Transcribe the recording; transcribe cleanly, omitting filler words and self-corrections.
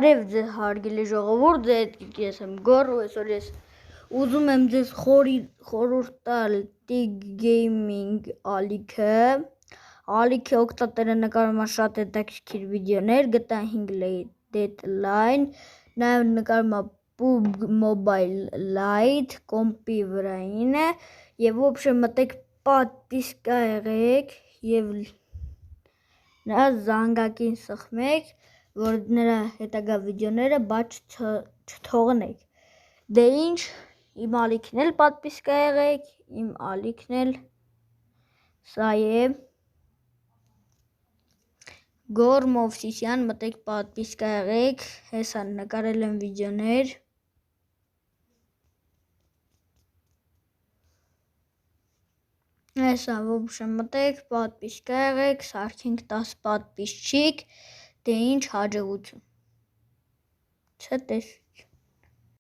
Բարև ձեզ հարգելի ժողովուրդ, ես եմ Գոր ու այսօր ես ուզում եմ ձեզ խորհուրդ տալ Tig Gaming ալիքը։ Ալիքի օգտատերը նկարում է շատ հետաքրքիր վիդեոներ, GTA 5 Deadline, նաև նկարում է PUBG Mobile Lite, կոմպի վրային է եւ ոբշե մտեք պատվիսկա եղեք եւ նրա զանգակին սխմեք, որ նրա հետագա վիդեոները բաց չթողնեք։ Դե ինչ, իմ ալիքն էլ պատվիսկա եղեք, իմ ալիքն էլ սա է Գոր Մովսիսյան, մտեք պատվիսկա եղեք, հեսա նկարել եմ վիդեոներ։ Հեսա ոբշե մտեք պատվիսկա եղեք, սարքենք 10 պատվիսչիկ, դե ինչ հաջողություն։ Չտեսվի։